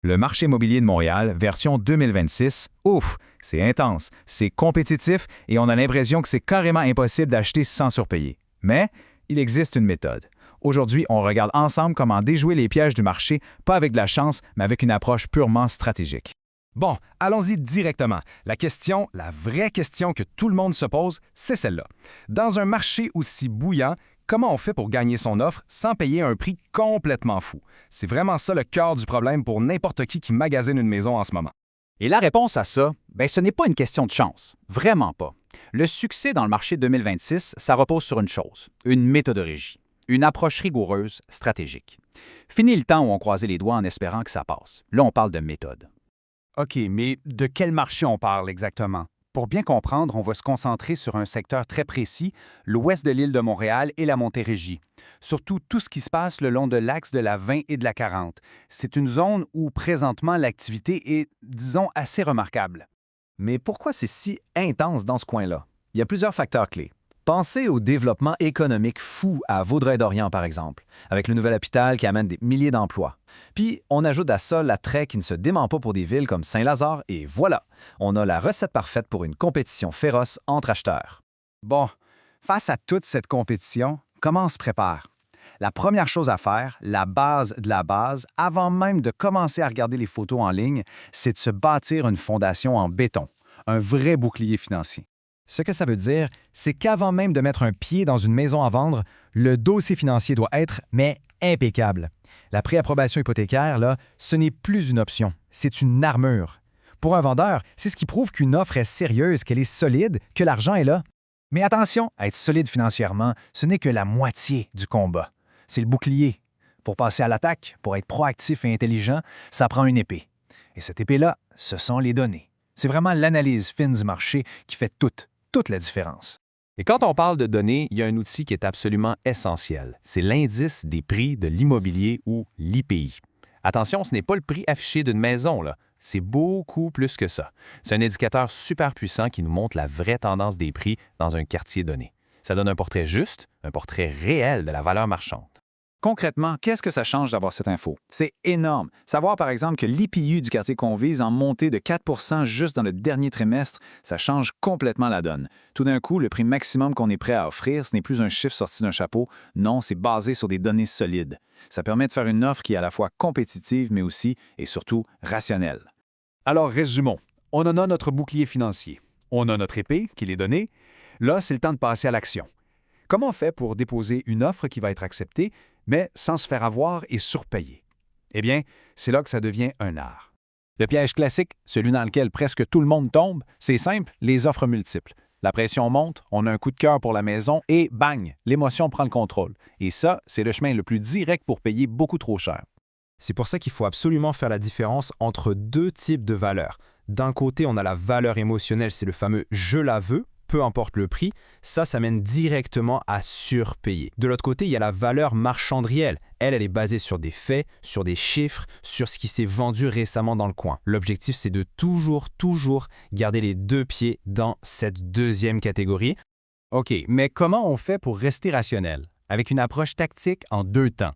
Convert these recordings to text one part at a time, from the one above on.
Le marché immobilier de Montréal, version 2026, ouf, c'est intense, c'est compétitif et on a l'impression que c'est carrément impossible d'acheter sans surpayer. Mais il existe une méthode. Aujourd'hui, on regarde ensemble comment déjouer les pièges du marché, pas avec de la chance, mais avec une approche purement stratégique. Bon, allons-y directement. La vraie question que tout le monde se pose, c'est celle-là. Dans un marché aussi bouillant, comment on fait pour gagner son offre sans payer un prix complètement fou? C'est vraiment ça le cœur du problème pour n'importe qui magasine une maison en ce moment. Et la réponse à ça, ce n'est pas une question de chance. Vraiment pas. Le succès dans le marché 2026, ça repose sur une chose, une méthodologie, une approche rigoureuse, stratégique. Fini le temps où on croisait les doigts en espérant que ça passe. Là, on parle de méthode. OK, mais de quel marché on parle exactement? Pour bien comprendre, on va se concentrer sur un secteur très précis, l'ouest de l'île de Montréal et la Montérégie. Surtout tout ce qui se passe le long de l'axe de la 20 et de la 40. C'est une zone où présentement l'activité est, disons, assez remarquable. Mais pourquoi c'est si intense dans ce coin-là? Il y a plusieurs facteurs clés. Pensez au développement économique fou à Vaudreuil-Dorion, par exemple, avec le nouvel hôpital qui amène des milliers d'emplois. Puis, on ajoute à ça l'attrait qui ne se dément pas pour des villes comme Saint-Lazare, et voilà, on a la recette parfaite pour une compétition féroce entre acheteurs. Bon, face à toute cette compétition, comment on se prépare? La première chose à faire, la base de la base, avant même de commencer à regarder les photos en ligne, c'est de se bâtir une fondation en béton, un vrai bouclier financier. Ce que ça veut dire, c'est qu'avant même de mettre un pied dans une maison à vendre, le dossier financier doit être, mais impeccable. La préapprobation hypothécaire, là, ce n'est plus une option, c'est une armure. Pour un vendeur, c'est ce qui prouve qu'une offre est sérieuse, qu'elle est solide, que l'argent est là. Mais attention, être solide financièrement, ce n'est que la moitié du combat. C'est le bouclier. Pour passer à l'attaque, pour être proactif et intelligent, ça prend une épée. Et cette épée-là, ce sont les données. C'est vraiment l'analyse fine du marché qui fait toute la différence. Et quand on parle de données, il y a un outil qui est absolument essentiel. C'est l'indice des prix de l'immobilier ou l'IPI. Attention, ce n'est pas le prix affiché d'une maison, là. C'est beaucoup plus que ça. C'est un indicateur super puissant qui nous montre la vraie tendance des prix dans un quartier donné. Ça donne un portrait juste, un portrait réel de la valeur marchande. Concrètement, qu'est-ce que ça change d'avoir cette info? C'est énorme. Savoir, par exemple, que l'IPU du quartier qu'on vise en montée de 4 juste dans le dernier trimestre, ça change complètement la donne. Tout d'un coup, le prix maximum qu'on est prêt à offrir, ce n'est plus un chiffre sorti d'un chapeau. Non, c'est basé sur des données solides. Ça permet de faire une offre qui est à la fois compétitive, mais aussi, et surtout, rationnelle. Alors, résumons. On en a notre bouclier financier. On a notre épée, qui est les données. Là, c'est le temps de passer à l'action. Comment on fait pour déposer une offre qui va être acceptée, mais sans se faire avoir et surpayer? Eh bien, c'est là que ça devient un art. Le piège classique, celui dans lequel presque tout le monde tombe, c'est simple, les offres multiples. La pression monte, on a un coup de cœur pour la maison et bang, l'émotion prend le contrôle. Et ça, c'est le chemin le plus direct pour payer beaucoup trop cher. C'est pour ça qu'il faut absolument faire la différence entre deux types de valeurs. D'un côté, on a la valeur émotionnelle, c'est le fameux « je la veux », peu importe le prix, ça mène directement à surpayer. De l'autre côté, il y a la valeur marchande réelle. Elle est basée sur des faits, sur des chiffres, sur ce qui s'est vendu récemment dans le coin. L'objectif, c'est de toujours garder les deux pieds dans cette deuxième catégorie. OK, mais comment on fait pour rester rationnel? Avec une approche tactique en deux temps.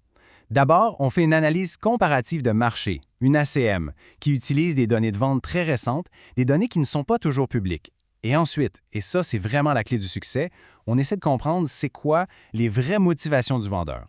D'abord, on fait une analyse comparative de marché, une ACM, qui utilise des données de vente très récentes, des données qui ne sont pas toujours publiques. Et ensuite, et ça c'est vraiment la clé du succès, on essaie de comprendre c'est quoi les vraies motivations du vendeur.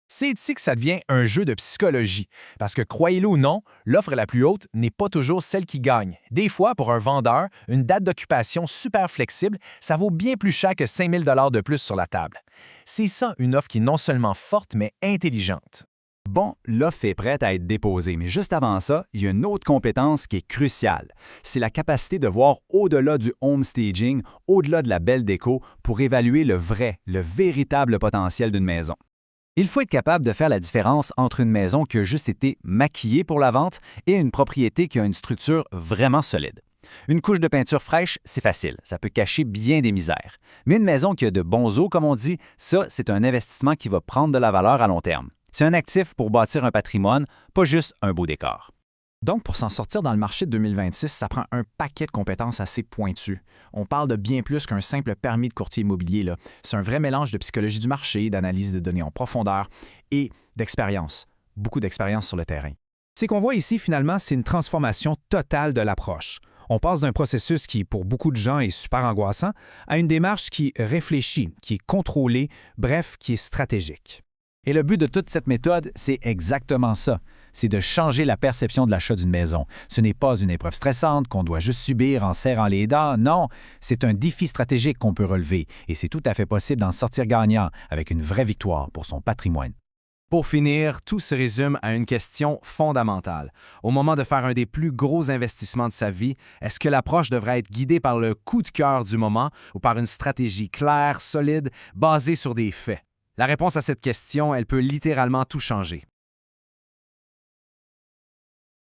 C'est ici que ça devient un jeu de psychologie, parce que croyez-le ou non, l'offre la plus haute n'est pas toujours celle qui gagne. Des fois, pour un vendeur, une date d'occupation super flexible, ça vaut bien plus cher que 5 000 $ de plus sur la table. C'est ça une offre qui est non seulement forte, mais intelligente. Bon, l'offre est prête à être déposée, mais juste avant ça, il y a une autre compétence qui est cruciale. C'est la capacité de voir au-delà du home staging, au-delà de la belle déco, pour évaluer le véritable potentiel d'une maison. Il faut être capable de faire la différence entre une maison qui a juste été maquillée pour la vente et une propriété qui a une structure vraiment solide. Une couche de peinture fraîche, c'est facile, ça peut cacher bien des misères. Mais une maison qui a de bons os, comme on dit, ça, c'est un investissement qui va prendre de la valeur à long terme. C'est un actif pour bâtir un patrimoine, pas juste un beau décor. Donc, pour s'en sortir dans le marché de 2026, ça prend un paquet de compétences assez pointues. On parle de bien plus qu'un simple permis de courtier immobilier, là. C'est un vrai mélange de psychologie du marché, d'analyse de données en profondeur et d'expérience. Beaucoup d'expérience sur le terrain. Ce qu'on voit ici, finalement, c'est une transformation totale de l'approche. On passe d'un processus qui, pour beaucoup de gens, est super angoissant, à une démarche qui réfléchit, qui est contrôlée, bref, qui est stratégique. Et le but de toute cette méthode, c'est exactement ça. C'est de changer la perception de l'achat d'une maison. Ce n'est pas une épreuve stressante qu'on doit juste subir en serrant les dents. Non, c'est un défi stratégique qu'on peut relever et c'est tout à fait possible d'en sortir gagnant avec une vraie victoire pour son patrimoine. Pour finir, tout se résume à une question fondamentale. Au moment de faire un des plus gros investissements de sa vie, est-ce que l'approche devrait être guidée par le coup de cœur du moment ou par une stratégie claire, solide, basée sur des faits? La réponse à cette question, elle peut littéralement tout changer.